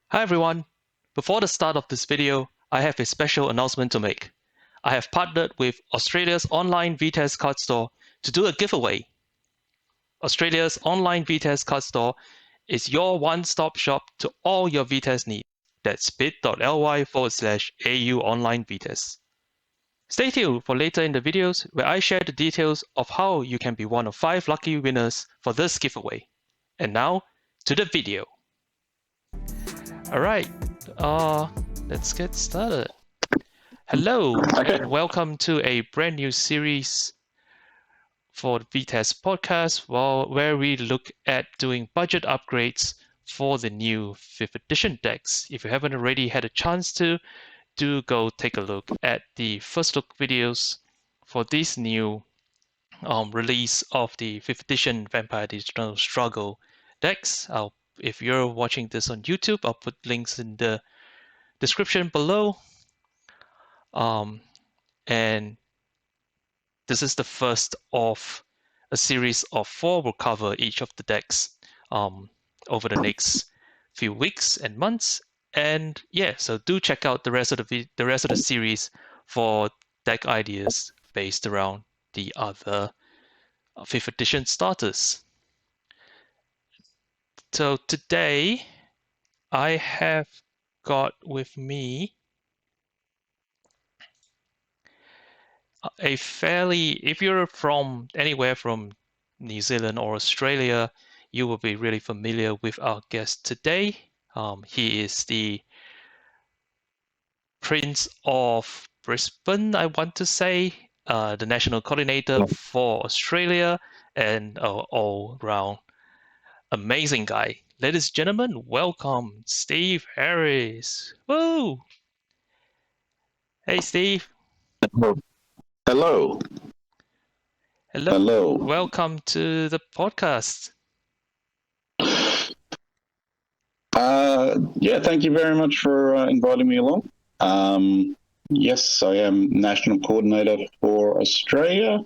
Hi everyone! Before the start of this video, I have a special announcement to make. I have partnered with Australia's online VtES card store to do a giveaway. Australia's online VtES card store is your one-stop shop to all your VtES needs. That's bit.ly/AU online VtES. Stay tuned for later in the videos where I share the details of how you can be one of 5 lucky winners for this giveaway. And now, to the video. Alright, let's get started. Hello, and welcome to a brand new series for the VtES podcast, where we look at doing budget upgrades for the new 5th edition decks. If you haven't already had a chance to, do go take a look at the first look videos for this new release of the 5th edition Vampire Digital Struggle decks. If you're watching this on YouTube, I'll put links in the description below. And this is the first of a series of 4. We'll cover each of the decks over the next few weeks and months. And yeah, so do check out the rest of the series for deck ideas based around the other 5th edition starters. So today I have got with me if you're from anywhere from New Zealand or Australia, you will be really familiar with our guest today. He is the Prince of Brisbane, I want to say, the national coordinator for Australia, and all-round amazing guy. Ladies and gentlemen, welcome Steve Harris. Woo! Hey, Steve. Hello. Hello. Welcome to the podcast. Yeah, thank you very much for inviting me along. Yes, I am National Coordinator for Australia.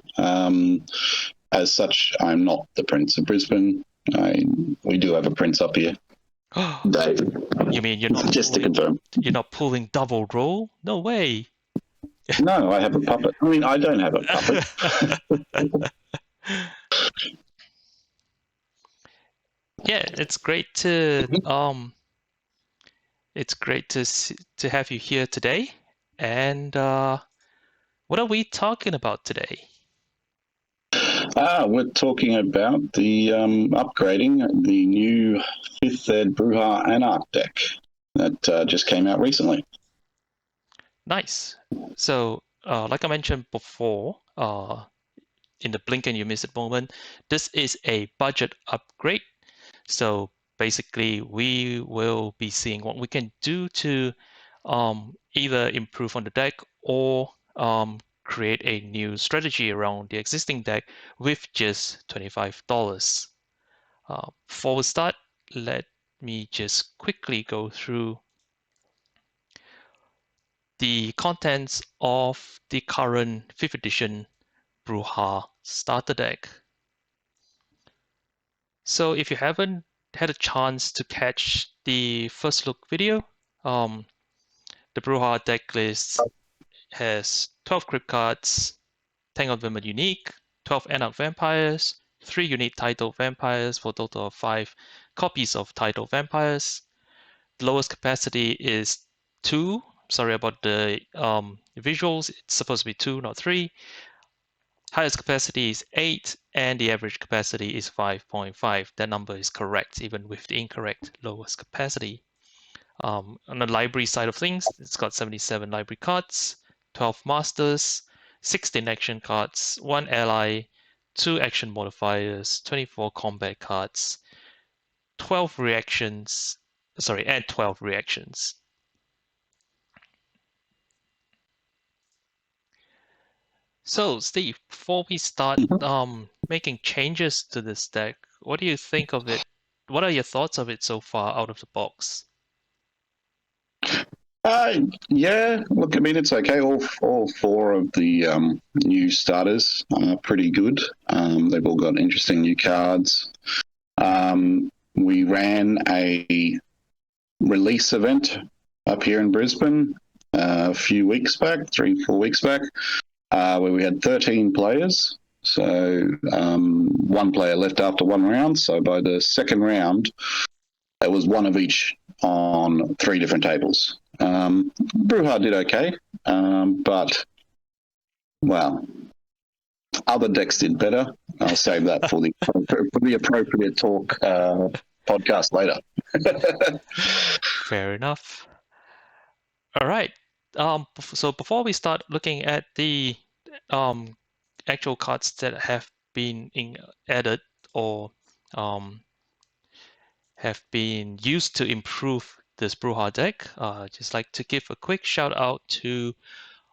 As such, I'm not the Prince of Brisbane. We do have a prince up here. David. You mean you're not just to confirm? You're not pulling double role? No way. No, I have a puppet. I mean, I don't have a puppet. Yeah, it's great to have you here today. And what are we talking about today? We're talking about the upgrading the new 5th Ed Brujah Anarch deck that just came out recently. Nice. So, like I mentioned before, in the blink and you miss it moment, this is a budget upgrade. So basically, we will be seeing what we can do to either improve on the deck or create a new strategy around the existing deck with just $25. Before we start, let me just quickly go through the contents of the current 5th edition Brujah starter deck. So if you haven't had a chance to catch the first look video, the Brujah deck list has 12 Crypt cards, 10 of them are unique, 12 Anarch Vampires, 3 unique Titled Vampires for a total of 5 copies of Titled Vampires. The lowest capacity is 2. Sorry about the visuals, it's supposed to be 2, not 3. Highest capacity is 8, and the average capacity is 5.5. That number is correct, even with the incorrect lowest capacity. On the library side of things, it's got 77 library cards, 12 masters, 16 action cards, 1 ally, 2 action modifiers, 24 combat cards, 12 reactions, and 12 reactions. So, Steve, before we start making changes to this deck, what do you think of it? What are your thoughts of it so far out of the box? Yeah, look, I mean, it's okay. All four of the new starters are pretty good. They've all got interesting new cards. We ran a release event up here in Brisbane a few weeks back, 3-4 weeks back, where we had 13 players. So one player left after one round. So by the second round, it was one of each on 3 different tables. Brujah did okay, but, well, other decks did better. I'll save that for the appropriate talk podcast later. Fair enough. All right. So before we start looking at the actual cards that have been added or have been used to improve this Brujah deck, just like to give a quick shout out to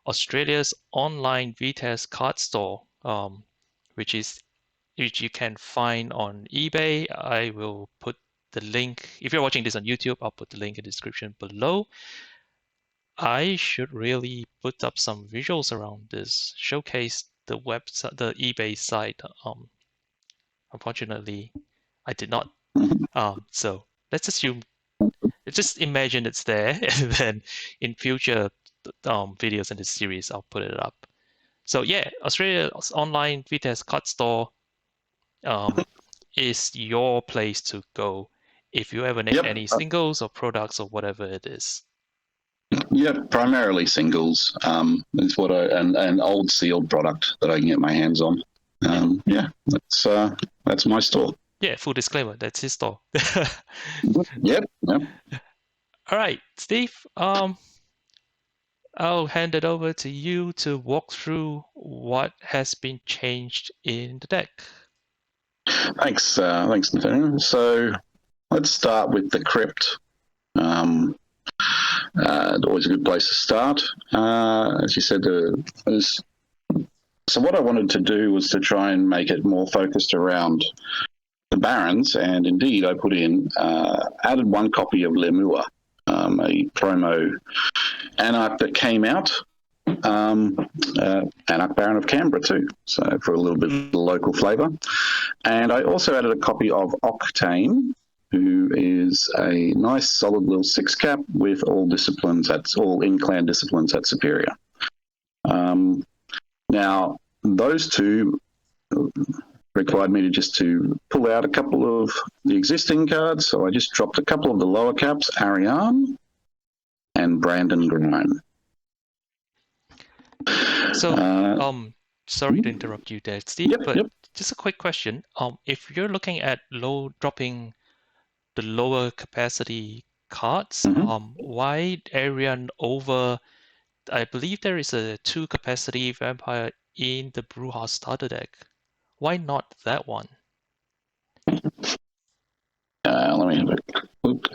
Australia's online VtES card store, which you can find on eBay. I will put the link. If you're watching this on YouTube, I'll put the link in the description below. I should really put up some visuals around this, showcase the website, the eBay site. Unfortunately, I did not. So let's just imagine it's there, and then in future videos in this series, I'll put it up. So yeah, Australia's online VtES card store is your place to go if you ever need any singles or products or whatever it is. Yeah, primarily singles. Is what an old sealed product that I can get my hands on. Yeah, that's my store. Yeah, full disclaimer, that's his store. Yep. All right, Steve. I'll hand it over to you to walk through what has been changed in the deck. Thanks, Nathaniel. So let's start with the Crypt. Always a good place to start. As you said, so what I wanted to do was to try and make it more focused around the Barons, and indeed I added one copy of Lemua, a promo Anarch that came out, Anarch Baron of Canberra too, so for a little bit of local flavour. And I also added a copy of Octane, who is a nice solid little 6-cap with all in-clan disciplines at Superior. Now, those two required me to pull out a couple of the existing cards, so I just dropped a couple of the lower caps, Ariane and Brandon Grime. So, sorry to interrupt you there, Steve, yep. Just a quick question. If you're looking at dropping the lower capacity cards, why Ariane over? I believe there is a 2 capacity vampire in the Brujah starter deck. Why not that one? Let me have a look.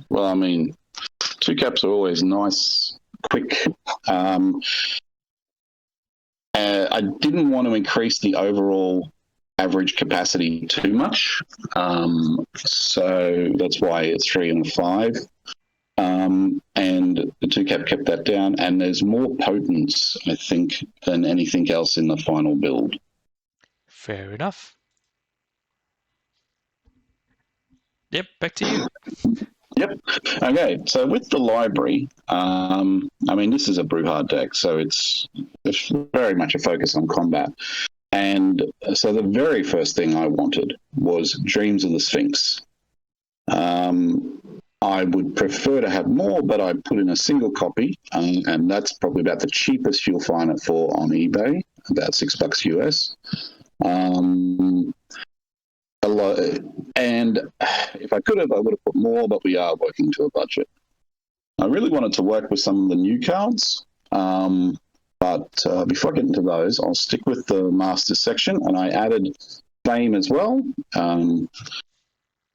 Well, I mean, 2 caps are always nice, quick. I didn't want to increase the overall average capacity too much, so that's why it's 3 and 5. And the 2-cap kept that down, and there's more potence, I think, than anything else in the final build. Fair enough. Yep, back to you. Yep. Okay, so with the library, I mean, this is a Brujah deck, so it's very much a focus on combat. And so the very first thing I wanted was Dreams of the Sphinx. I would prefer to have more, but I put in a single copy, and that's probably about the cheapest you'll find it for on eBay, about $6 US. And if I could have, I would have put more, but we are working to a budget. I really wanted to work with some of the new cards, but before I get into those, I'll stick with the Masters section, and I added Fame as well,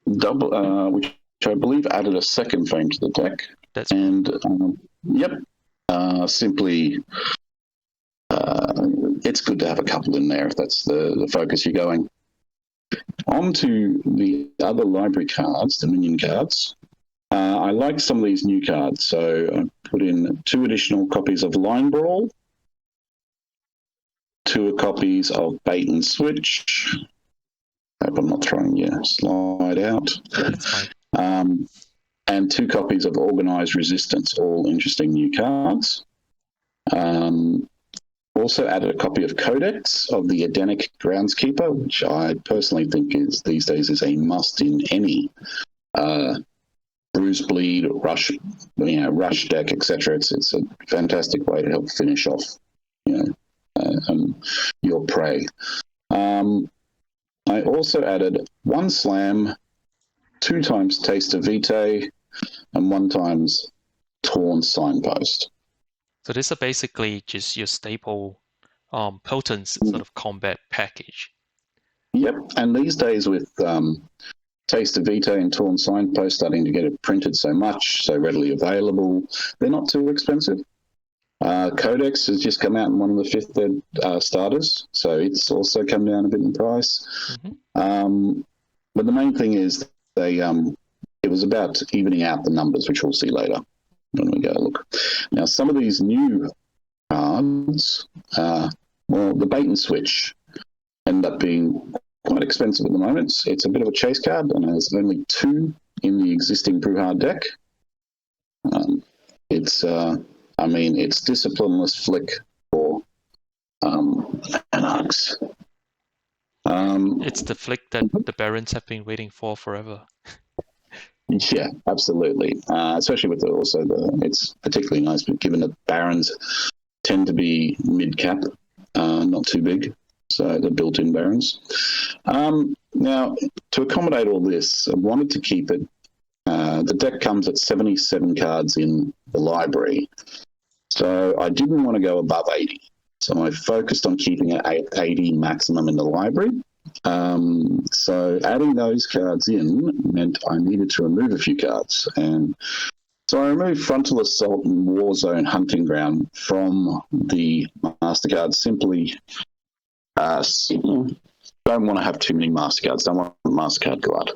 which I believe added a second Fame to the deck. Simply, it's good to have a couple in there if that's the focus you're going. On to the other library cards, the minion cards. I like some of these new cards, so I put in 2 additional copies of Line Brawl, 2 copies of Bait and Switch. I hope I'm not throwing your slide out. That's fine. And 2 copies of Organized Resistance, all interesting new cards. Also added a copy of Codex of the Edenic Groundskeeper, which I personally think is these days is a must in any bruise bleed, rush, rush deck, etc. It's a fantastic way to help finish off, your prey. I also added 1 slam, 2 times Taste of Vitae, and 1 times Torn Signpost. So these are basically just your staple potent sort of combat package. Yep, and these days with Taste of Vitae and Torn Signpost starting to get it printed so much, so readily available, they're not too expensive. Codex has just come out in one of the 5th ed starters, so it's also come down a bit in price. Mm-hmm. But the main thing is it was about evening out the numbers, which we'll see later when we go look. Now, some of these new cards, the Bait and Switch end up being quite expensive at the moment. It's a bit of a chase card, and there's only 2 in the existing Brujah deck. It's Disciplineless Flick for Anarchs. It's the flick that the Barons have been waiting for forever. Yeah, absolutely. Especially with it's particularly nice, but given that Barons tend to be mid-cap, not too big, so the built-in Barons. Now, to accommodate all this, I wanted to keep it. The deck comes at 77 cards in the library, so I didn't want to go above 80. So I focused on keeping it at 80 maximum in the library. So adding those cards in meant I needed to remove a few cards, and so I removed Frontal Assault and Warzone Hunting Ground from the master cards. Simply don't want to have too many master cards, don't want master card glut.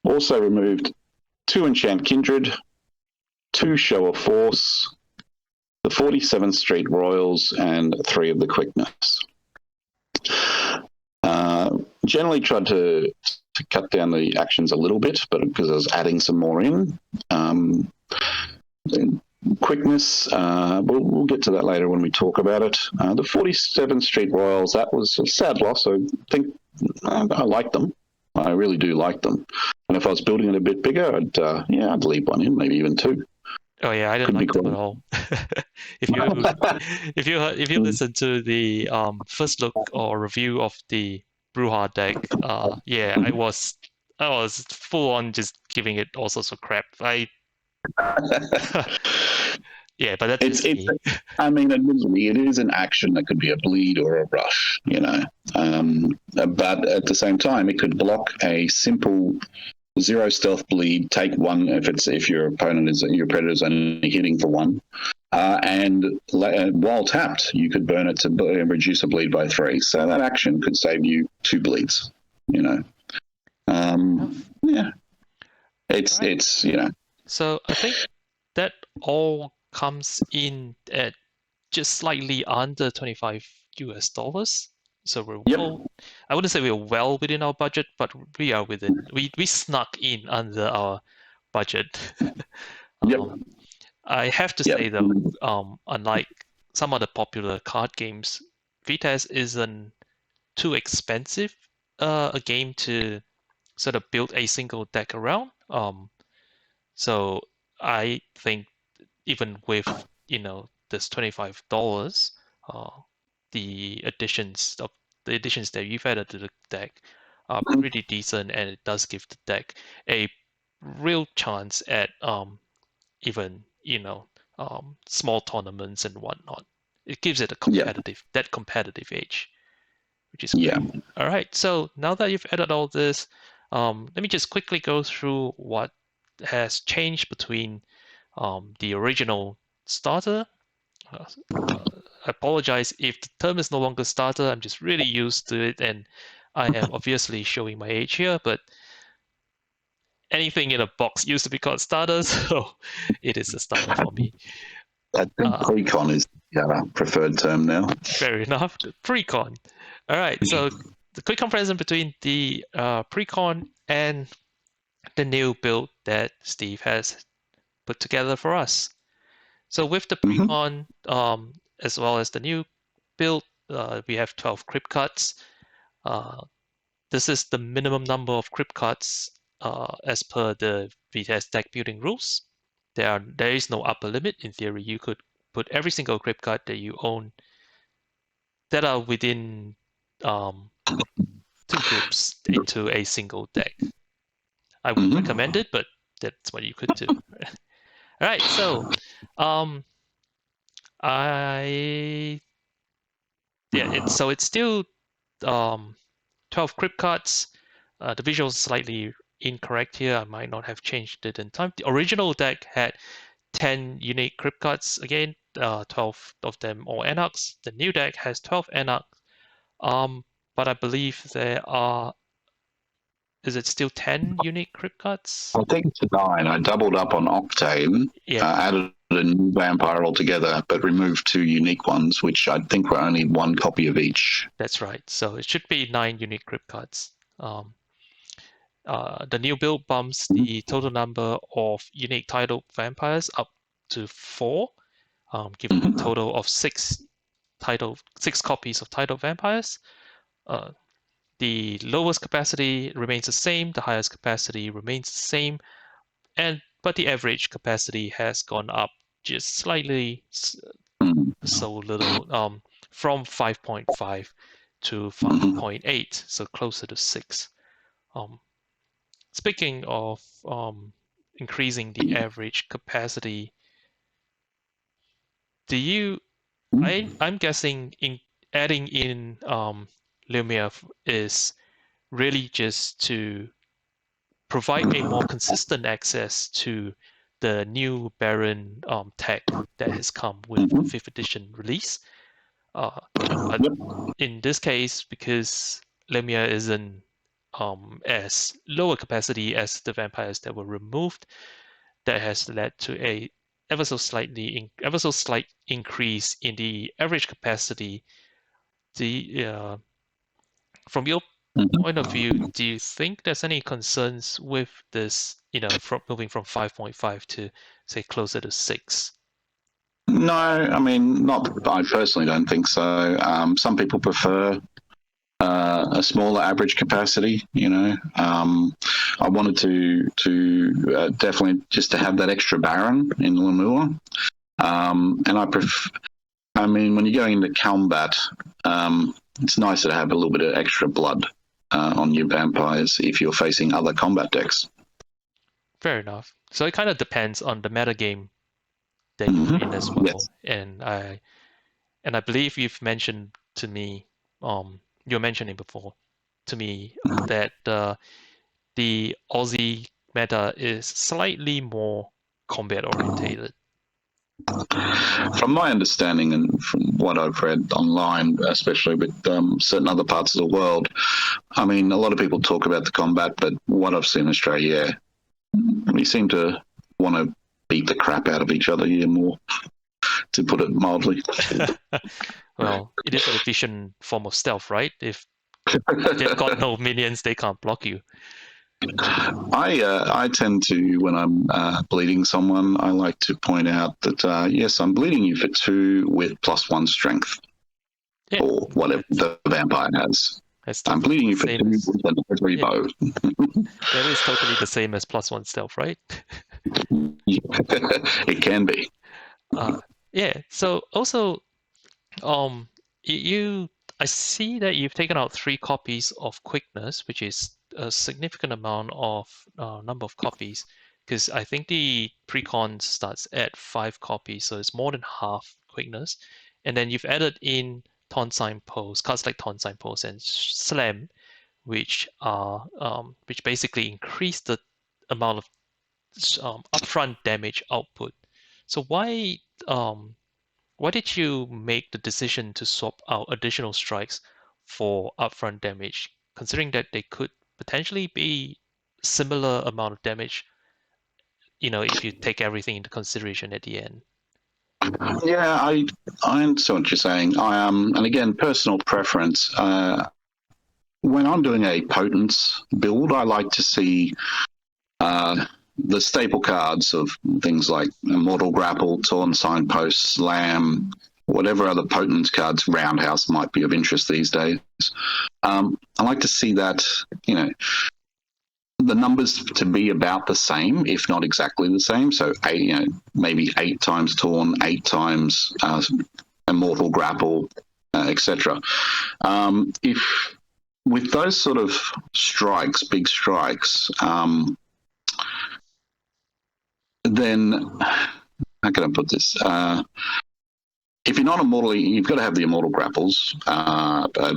Also removed 2 Enchant Kindred, 2 Show of Force, the 47th Street Royals, and 3 of the Quickness. Generally tried to cut down the actions a little bit, but because I was adding some more in. Quickness, we'll get to that later when we talk about it. The 47th Street Royals, that was a sad loss. I think I like them. I really do like them. And if I was building it a bit bigger, I'd leave 1 in, maybe even 2. Oh yeah, I don't like them at all. if you listen to the first look or review of the Brujah deck, I was full on just giving it all sorts of crap. Yeah, but that's just me. Admittedly, it is an action that could be a bleed or a rush, but at the same time, it could block a simple 0 stealth bleed, take 1 if your predator's only hitting for 1, and while tapped, you could burn it to reduce a bleed by 3. So that action could save you 2 bleeds. It's. So I think that all comes in at just slightly under $25 US. So we're I wouldn't say we're well within our budget, but we are within. We snuck in under our budget. I have to say though, unlike some other popular card games, VtES isn't too expensive a game to sort of build a single deck around. So I think even with this $25, the additions that you've added to the deck are pretty decent, and it does give the deck a real chance at even small tournaments and whatnot. It gives it a competitive edge, which is great. All right, so now that you've added all this, let me just quickly go through what has changed between the original starter. I apologize if the term is no longer starter. I'm just really used to it, and I am obviously showing my age here, but anything in a box used to be called starters, so it is a starter for me. I think Precon is the preferred term now. Fair enough. Precon. All right, so the quick comparison between the Precon and the new build that Steve has put together for us. So with the Precon, as well as the new build, we have 12 crypt cards. This is the minimum number of crypt cards as per the VtES deck building rules. There is no upper limit. In theory, you could put every single crypt card that you own that are within 2 groups into a single deck. I wouldn't recommend it, but that's what you could do. All right, so it's still 12 crypt cards. The visual is slightly incorrect here. I might not have changed it in time. The original deck had 10 unique crypt cards. Again, 12 of them all Anarchs. The new deck has 12 Anarchs. But I believe there are. Is it still 10 unique crypt cards? I think it's 9. I doubled up on Octane, added a new vampire altogether, but removed 2 unique ones, which I think were only 1 copy of each. That's right. So it should be 9 unique crypt cards. The new build bumps the total number of unique titled vampires up to 4, giving a total of 6 copies of titled vampires. The lowest capacity remains the same, the highest capacity remains the same, but the average capacity has gone up just slightly, so little, from 5.5 to 5.8, so closer to 6. Speaking of increasing the average capacity, I'm guessing adding in Lumia is really just to provide a more consistent access to the new Baron tech that has come with the 5th edition release. But in this case, because Lumia isn't as lower capacity as the vampires that were removed, that has led to a ever so slight increase in the average capacity. From your point of view, do you think there's any concerns with this, from moving from 5.5 to, say, closer to 6? No, I mean, I personally don't think so. Some people prefer a smaller average capacity, I wanted to definitely just to have that extra Baron in Lemur. And when you're going into combat, it's nicer to have a little bit of extra blood on your vampires if you're facing other combat decks. Fair enough. So it kind of depends on the metagame that you're in as well. Yes. And I believe you've mentioned to me, you were mentioning before to me that the Aussie meta is slightly more combat orientated. From my understanding and from what I've read online, especially with certain other parts of the world, a lot of people talk about the combat, but what I've seen in Australia, we seem to want to beat the crap out of each other here more, to put it mildly. Well, it is an efficient form of stealth, right? If they've got no minions, they can't block you. I tend to, when I'm bleeding someone, I like to point out that, yes, I'm bleeding you for 2 with +1 strength, or whatever the vampire has. I'm bleeding you for 2 with an every bow. That is totally the same as +1 stealth, right? It can be. So also, I see that you've taken out 3 copies of quickness, which is a significant amount of number of copies, because I think the Precon starts at 5 copies, so it's more than half quickness. And then you've added in Taunt Signpost, cards like Taunt Signpost and Slam, which basically increase the amount of upfront damage output. So why did you make the decision to swap out additional strikes for upfront damage, considering that they could potentially be similar amount of damage, if you take everything into consideration at the end. Yeah, I understand what you're saying. And again, personal preference. When I'm doing a potence build, I like to see the staple cards of things like Immortal Grapple, Torn Signpost, Slam, whatever other potence cards, Roundhouse might be of interest these days. I like to see that, the numbers to be about the same, if not exactly the same. So, maybe 8 times Torn, 8 times Immortal Grapple, etc. If with those sort of strikes, big strikes, then how can I put this? If you're not immortal, you've got to have the immortal grapples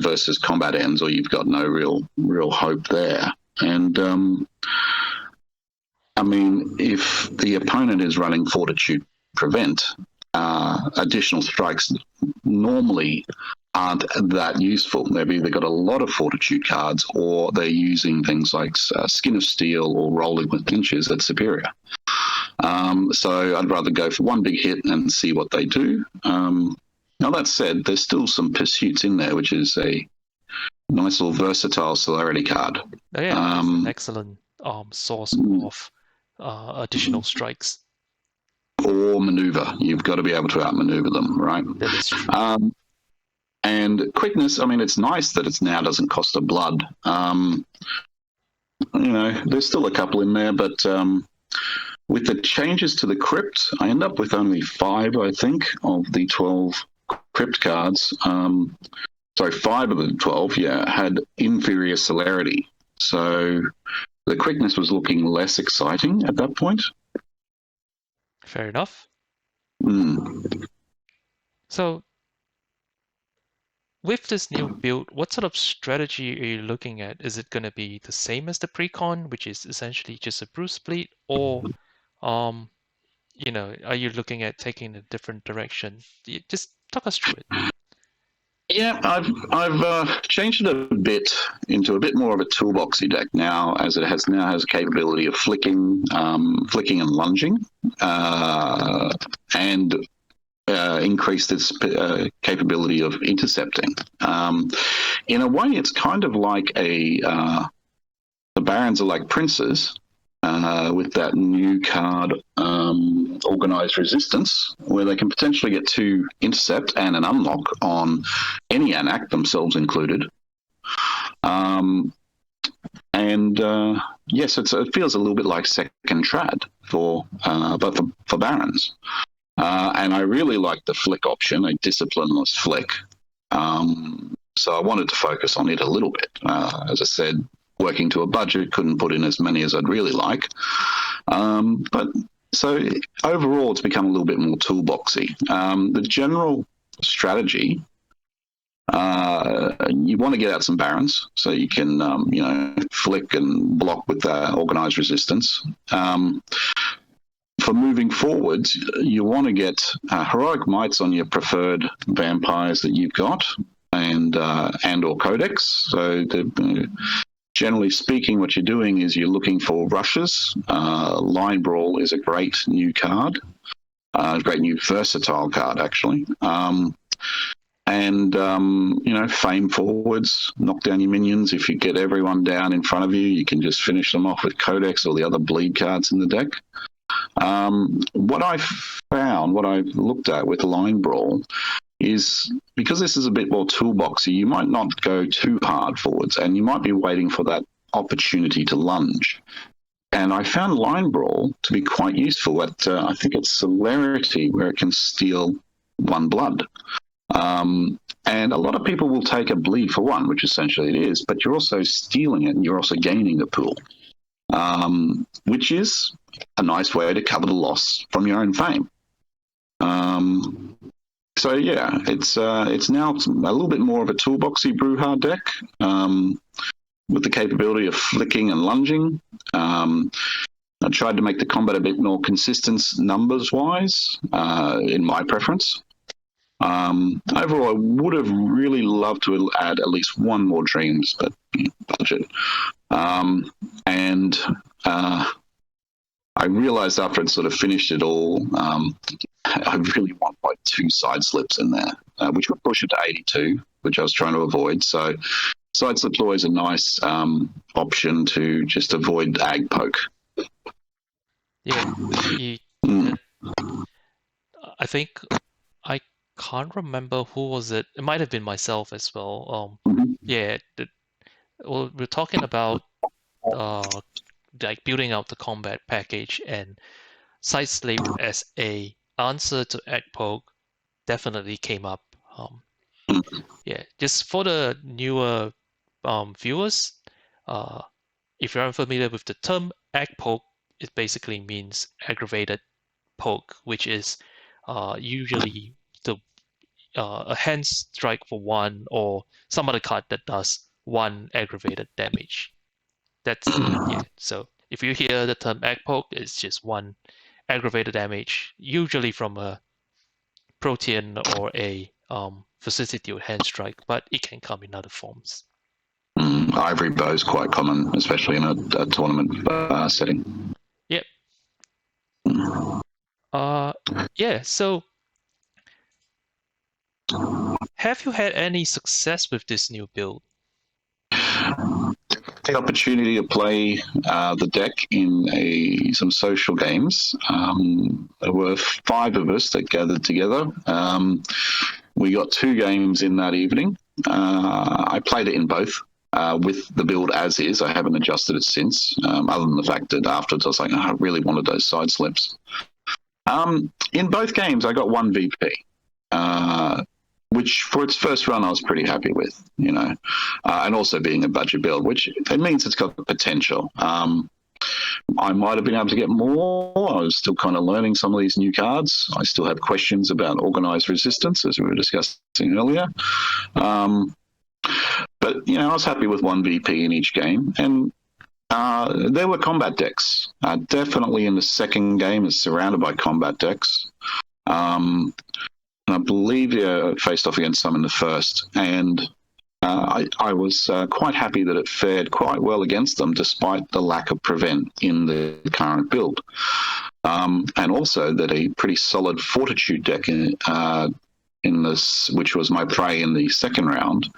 versus combat ends, or you've got no real hope there. And I mean, if the opponent is running Fortitude Prevent, additional strikes normally aren't that useful. They've either got a lot of Fortitude cards, or they're using things like Skin of Steel or Rolling with Pinches that's superior. So I'd rather go for one big hit and see what they do. Now, that said, there's still some Pursuits in there, which is a nice little versatile celerity card. Oh, yeah, it's an excellent source of additional strikes. Or maneuver. You've got to be able to outmaneuver them, right? That is true. And quickness, I mean, it's nice that it now doesn't cost a blood. There's still a couple in there, but with the changes to the Crypt, I end up with only 5, I think, of the 12 Crypt cards. 5 of the 12, had inferior celerity. So the quickness was looking less exciting at that point. Fair enough. Mm. So with this new build, what sort of strategy are you looking at? Is it going to be the same as the Precon, which is essentially just a brew split, or are you looking at taking a different direction? Just talk us through it. Yeah, I've changed it a bit into a bit more of a toolboxy deck now, as it has a capability of flicking and lunging, and increased its capability of intercepting. In a way, it's kind of like the Barons are like princes, with that new card, Organized Resistance, where they can potentially get 2 intercept and an unlock on any Anak, themselves included. Yes, it feels a little bit like second trad for Barons. And I really like the flick option, a disciplineless flick. So I wanted to focus on it a little bit. As I said, working to a budget, couldn't put in as many as I'd really like. But so overall, it's become a little bit more toolboxy. The general strategy, you want to get out some Barons so you can, flick and block with Organized Resistance. For moving forwards, you want to get Heroic Mites on your preferred vampires that you've got, and or Codex. So generally speaking, what you're doing is you're looking for rushes. Line Brawl is a great new card, a great new versatile card, actually. Fame forwards, knock down your minions. If you get everyone down in front of you, you can just finish them off with Codex or the other bleed cards in the deck. What I've looked at with Line Brawl is, because this is a bit more toolboxy, you might not go too hard forwards, and you might be waiting for that opportunity to lunge. And I found Line Brawl to be quite useful at, I think it's Celerity, where it can steal 1 blood. And a lot of people will take a bleed for 1, which essentially it is, but you're also stealing it and you're also gaining a pool, which is a nice way to cover the loss from your own fame. It's now a little bit more of a toolboxy Brujah deck, with the capability of flicking and lunging. I tried to make the combat a bit more consistent numbers-wise, in my preference. Overall, I would have really loved to add at least one more dreams, but budget. And I realized after I'd sort of finished it all, I really want like 2 side slips in there, which would push it to 82, which I was trying to avoid. So side slips are always a nice option to just avoid ag poke. Yeah, Mm. I think I can't remember who was it. It might have been myself as well. Mhm. Yeah, well, we're talking about like building out the combat package, and side slip as a answer to egg poke definitely came up. Yeah, just for the newer viewers, if you're unfamiliar with the term egg poke, it basically means aggravated poke, which is usually the a hand strike for 1 or some other card that does 1 aggravated damage. That's yeah. So if you hear the term egg poke, it's just 1 aggravated damage, usually from a protean or a vicissitude hand strike, but it can come in other forms. Ivory bow is quite common, especially in a tournament setting. Yep. Yeah. So, have you had any success with this new build? The opportunity to play the deck in some social games. There were 5 of us that gathered together. We got 2 games in that evening. I played it in both. With the build as is. I haven't adjusted it since, other than the fact that afterwards I was like, I really wanted those side slips. In both games, I got 1 VP, which for its first run I was pretty happy with, and also being a budget build, which it means it's got the potential. I might have been able to get more. I was still kind of learning some of these new cards. I still have questions about organized resistance, as we were discussing earlier. But, I was happy with 1 VP in each game. And there were combat decks. Definitely in the second game is surrounded by combat decks. And I believe faced off against some in the first. And I was quite happy that it fared quite well against them, despite the lack of prevent in the current build. And also that a pretty solid fortitude deck in this, which was my prey in the second round,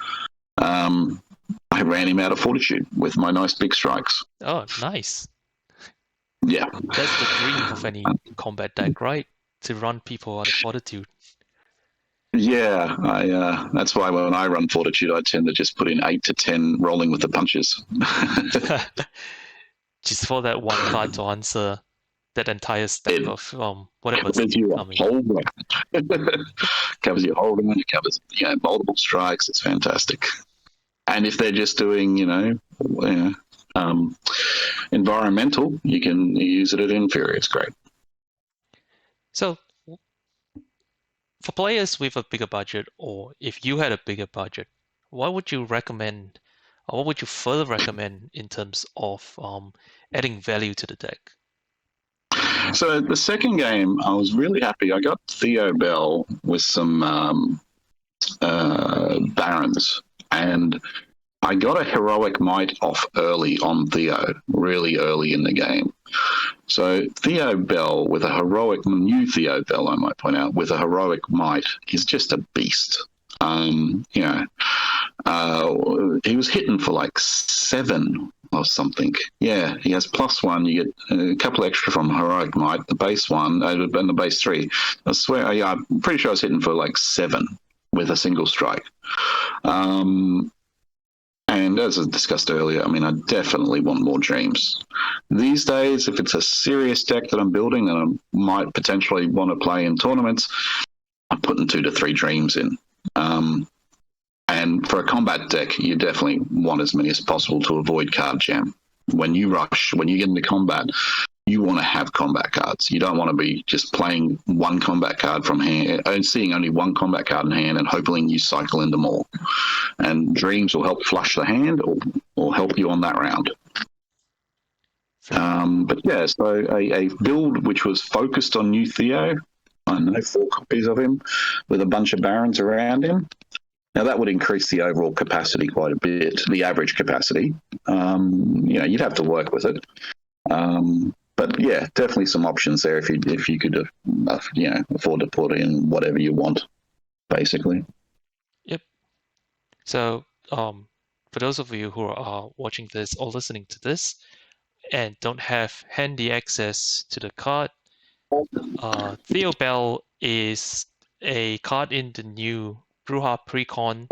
I ran him out of fortitude with my nice big strikes. Oh, nice. Yeah. That's the dream of any combat deck, right? To run people out of fortitude. Yeah, that's why when I run fortitude, I tend to just put in 8 to 10 rolling with the punches. Just for that 1 card to answer that entire stack of whatever's covers you coming. Whole covers your whole round, it covers multiple strikes. It's fantastic. And if they're just doing, environmental, you can use it at inferior. It's great. So, for players with a bigger budget, or if you had a bigger budget, what would you recommend, or what would you further recommend in terms of adding value to the deck? So the second game, I was really happy. I got Theo Bell with some Barons, and I got a Heroic Might off early on Theo, really early in the game. So Theo Bell with a new Theo Bell, I might point out, with a Heroic Might is just a beast. He was hitting for like 7 or something. Yeah, he has +1. You get a couple extra from Heroic Might, the base 1, and the base 3. I swear, I'm pretty sure I was hitting for like 7 with a single strike. And as I discussed earlier, I definitely want more dreams. These days, if it's a serious deck that I'm building and I might potentially want to play in tournaments, I'm putting 2 to 3 dreams in. And for a combat deck, you definitely want as many as possible to avoid card jam. When you rush, when you get into combat, you want to have combat cards. You don't want to be just playing 1 combat card from hand and seeing only 1 combat card in hand and hoping you cycle into more. And dreams will help flush the hand or help you on that round. But yeah, so a build which was focused on new Theo, I don't know, 4 copies of him with a bunch of barons around him. Now, that would increase the overall capacity quite a bit, the average capacity. You'd have to work with it. But yeah, definitely some options there if you could, afford to put in whatever you want, basically. Yep. So, for those of you who are watching this or listening to this and don't have handy access to the card, Theobel is a card in the new Brujah Precon.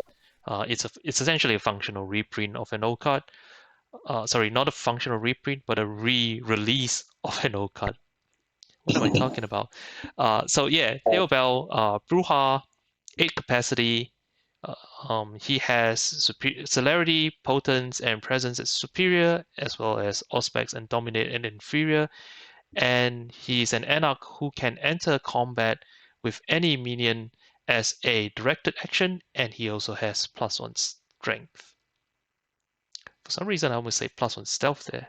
It's essentially a functional reprint of an old card. Sorry, not a functional reprint, but a re-release of an old card. What am I talking about? So yeah, Theobel, Brujah, 8 capacity. He has celerity, potence, and presence as superior, as well as auspex and dominate and inferior. And he's an Anarch who can enter combat with any minion as a directed action, and he also has +1 strength. For some reason, I almost say +1 stealth there.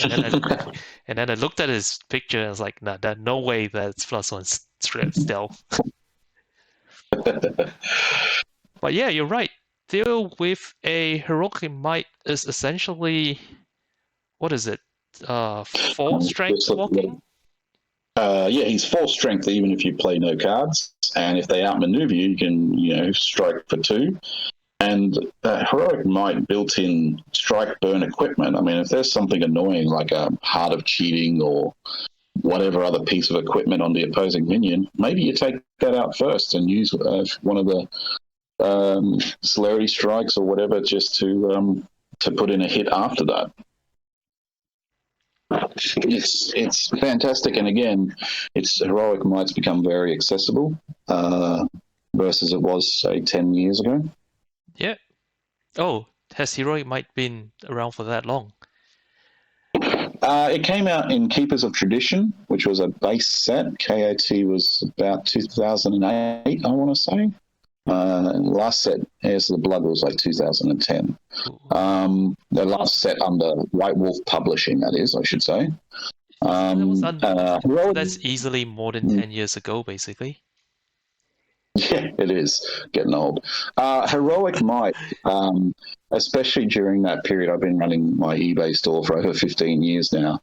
And then I looked at his picture and I was like, nah, no way that's +1 stealth. But yeah, you're right. Theo with a heroic might is essentially, what is it? 4 strength walking? He's 4 strength even if you play no cards, and if they outmaneuver you, you can strike for 2. And heroic might built-in strike burn equipment. I mean, if there's something annoying like a Heart of Cheating or whatever other piece of equipment on the opposing minion, maybe you take that out first and use one of the celerity strikes or whatever just to put in a hit after that. It's fantastic, and again, its heroic might's become very accessible versus it was, say, 10 years ago. Yeah. Oh, has heroic might been around for that long? It came out in Keepers of Tradition, which was a base set. KOT was about 2008, I want to say. Last set, Heirs of the Blood, was like 2010. The last set under White Wolf Publishing, that is, I should say. That's easily more than 10 years ago, basically. Yeah, it is getting old. Heroic Might, especially during that period, I've been running my eBay store for over 15 years now.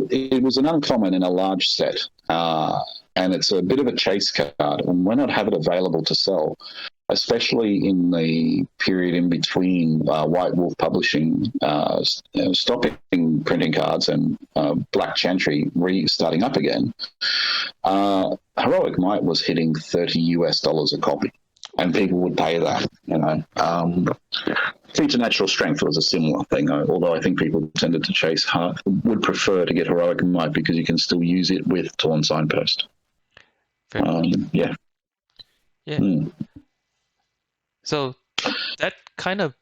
It was an uncommon in a large set, and it's a bit of a chase card, and when I'd have it available to sell, especially in the period in between White Wolf Publishing stopping printing cards and Black Chantry restarting up again, Heroic Might was hitting $30 a copy, and people would pay that. Feature Natural Strength was a similar thing, although I think people tended to chase hard, would prefer to get Heroic Might because you can still use it with Torn Signpost. Yeah. So that kind of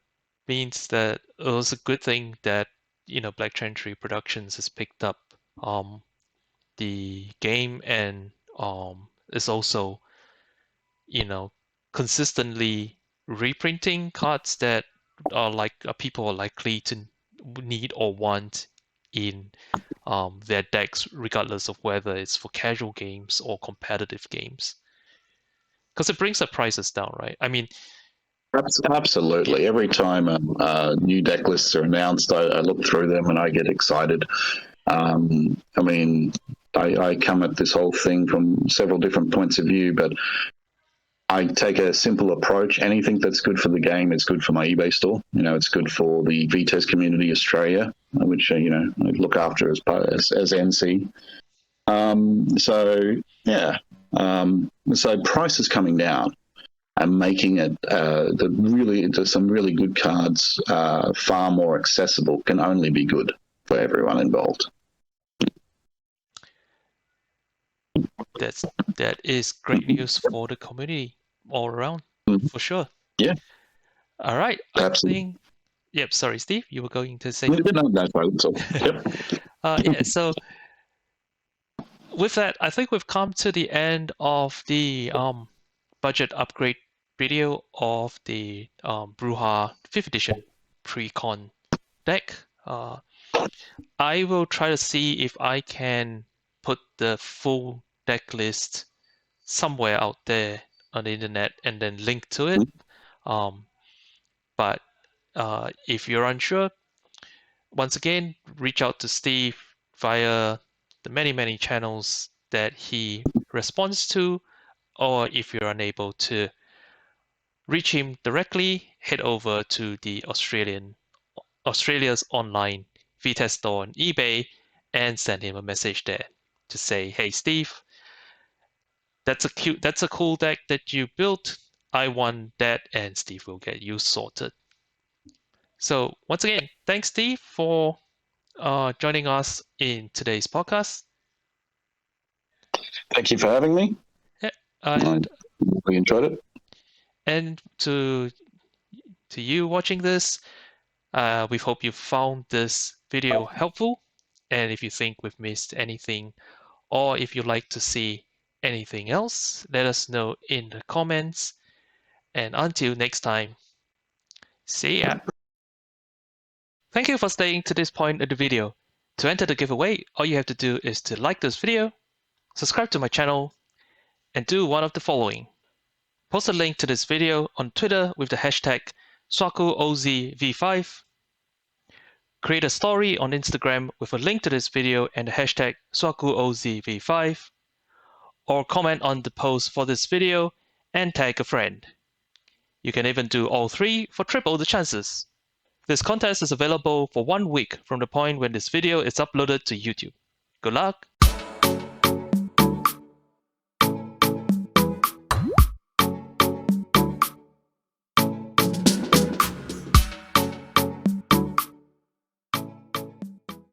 means that it was a good thing that Black Chantry Productions has picked up the game and is also consistently reprinting cards that people are likely to need or want in their decks, regardless of whether it's for casual games or competitive games, because it brings the prices down, right? I mean, absolutely. Every time new deck lists are announced, I look through them and I get excited. I mean, I come at this whole thing from several different points of view, but I take a simple approach. Anything that's good for the game is good for my eBay store. It's good for the VtES community Australia, which I look after as NC. So price is coming down and making it some really good cards far more accessible can only be good for everyone involved. That is great news for the community all around, for sure. Yeah. All right. Absolutely. Yep. Sorry, Steve. You were going to say. No, that's all. Yep. Yeah. So with that, I think we've come to the end of the budget upgrade video of the Brujah 5th edition Precon deck. I will try to see if I can put the full deck list somewhere out there on the internet and then link to it. But if you're unsure, once again, reach out to Steve via the many channels that he responds to, or if you're unable to reach him directly, head over to the Australia's online VtES store on eBay and send him a message there to say, "Hey Steve, that's a cool deck that you built. I want that," and Steve will get you sorted. So once again, thanks Steve for joining us in today's podcast. Thank you for having me. Yeah, and we enjoyed it. And to you watching this, we hope you found this video helpful. And if you think we've missed anything, or if you'd like to see anything else, let us know in the comments. And until next time, see ya. Thank you for staying to this point of the video. To enter the giveaway, all you have to do is to like this video, subscribe to my channel, and do one of the following. Post a link to this video on Twitter with the hashtag SwakuOZV5. Create a story on Instagram with a link to this video and the hashtag SwakuOZV5. Or comment on the post for this video and tag a friend. You can even do all three for triple the chances. This contest is available for 1 week from the point when this video is uploaded to YouTube. Good luck!